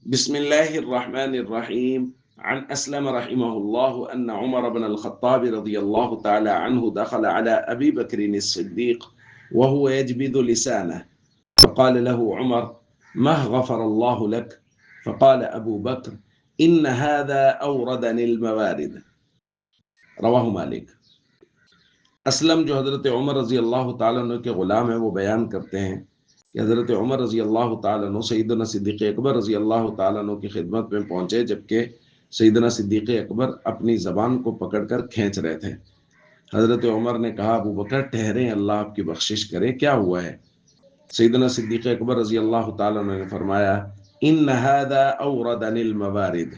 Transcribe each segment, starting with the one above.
بسم الله الرحمن الرحيم. عن أسلم رحمه الله أن عمر بن الخطاب رضي الله تعالى عنه دخل على أبي بكر الصديق وهو يجبذ لسانه، فقال له عمر: ما غفر الله لك؟ فقال أبو بكر: إن هذا أوردني الموارد. رواہ مالک۔ اسلم جو حضرت عمر رضی اللہ تعالیٰ عنہ کے غلام ہیں وہ بیان کرتے ہیں کہ حضرت عمر رضی اللہ تعالیٰ عنہ سیدنا صدیق اکبر رضی اللہ تعالیٰ عنہ کی خدمت میں پہنچے، جبکہ سیدنا صدیق اکبر اپنی زبان کو پکڑ کر کھینچ رہے تھے۔ حضرت عمر نے کہا: ابو بکر ٹھہریں، اللہ آپ کی بخشش کرے، کیا ہوا ہے؟ سیدنا صدیق اکبر رضی اللہ تعالیٰ عنہ نے فرمایا: ان هذا اوردنی الموارد،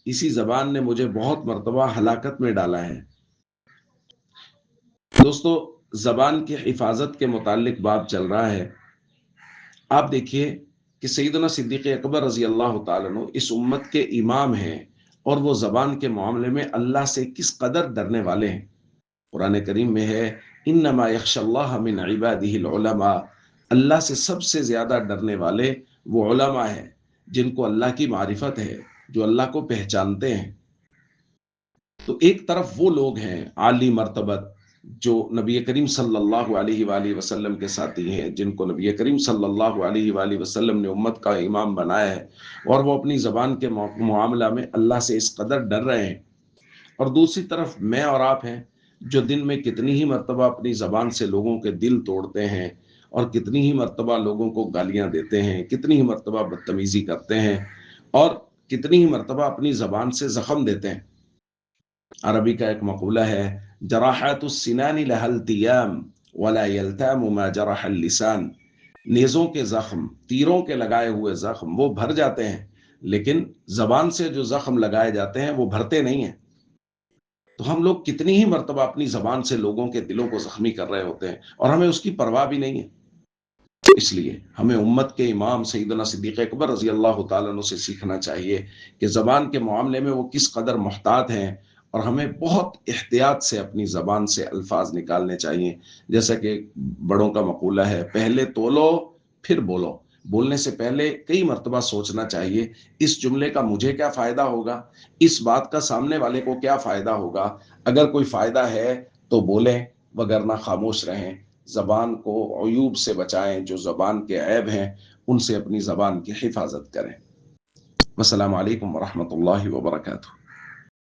اسی زبان نے مجھے بہت مرتبہ ہلاکت میں ڈالا ہے۔ دوستو، زبان کی حفاظت کے متعلق بات چل رہا ہے۔ آپ دیکھیے کہ سیدنا صدیق اکبر رضی اللہ تعالیٰ عنہ اس امت کے امام ہیں، اور وہ زبان کے معاملے میں اللہ سے کس قدر ڈرنے والے ہیں۔ قرآن کریم میں ہے: انما یخشی اللہ من عبادہ العلماء، اللہ سے سب سے زیادہ ڈرنے والے وہ علماء ہیں جن کو اللہ کی معرفت ہے، جو اللہ کو پہچانتے ہیں۔ تو ایک طرف وہ لوگ ہیں عالی مرتبت جو نبی کریم صلی اللہ علیہ وآلہ وسلم کے ساتھی ہیں، جن کو نبی کریم صلی اللہ علیہ وآلہ وسلم نے امت کا امام بنایا ہے، اور وہ اپنی زبان کے معاملہ میں اللہ سے اس قدر ڈر رہے ہیں۔ اور دوسری طرف میں اور آپ ہیں جو دن میں کتنی ہی مرتبہ اپنی زبان سے لوگوں کے دل توڑتے ہیں، اور کتنی ہی مرتبہ لوگوں کو گالیاں دیتے ہیں، کتنی ہی مرتبہ بدتمیزی کرتے ہیں، اور کتنی ہی مرتبہ اپنی زبان سے زخم دیتے ہیں۔ عربی کا ایک مقولہ ہے: جراحات السنان لها التیام ولا یلتام ما جرح اللسان، نیزوں کے زخم، تیروں کے لگائے ہوئے زخم وہ بھر جاتے ہیں، لیکن زبان سے جو زخم لگائے جاتے ہیں وہ بھرتے نہیں ہیں۔ تو ہم لوگ کتنی ہی مرتبہ اپنی زبان سے لوگوں کے دلوں کو زخمی کر رہے ہوتے ہیں، اور ہمیں اس کی پرواہ بھی نہیں ہے۔ اس لیے ہمیں امت کے امام سیدنا صدیق اکبر رضی اللہ تعالیٰ عنہ سے سیکھنا چاہیے کہ زبان کے معاملے میں وہ کس قدر محتاط ہیں، اور ہمیں بہت احتیاط سے اپنی زبان سے الفاظ نکالنے چاہیے۔ جیسا کہ بڑوں کا مقولہ ہے: پہلے تولو پھر بولو۔ بولنے سے پہلے کئی مرتبہ سوچنا چاہیے، اس جملے کا مجھے کیا فائدہ ہوگا، اس بات کا سامنے والے کو کیا فائدہ ہوگا۔ اگر کوئی فائدہ ہے تو بولیں، وگرنہ خاموش رہیں۔ زبان کو عیوب سے بچائیں، جو زبان کے عیب ہیں ان سے اپنی زبان کی حفاظت کریں۔ السلام علیکم ورحمۃ اللہ وبرکاتہ۔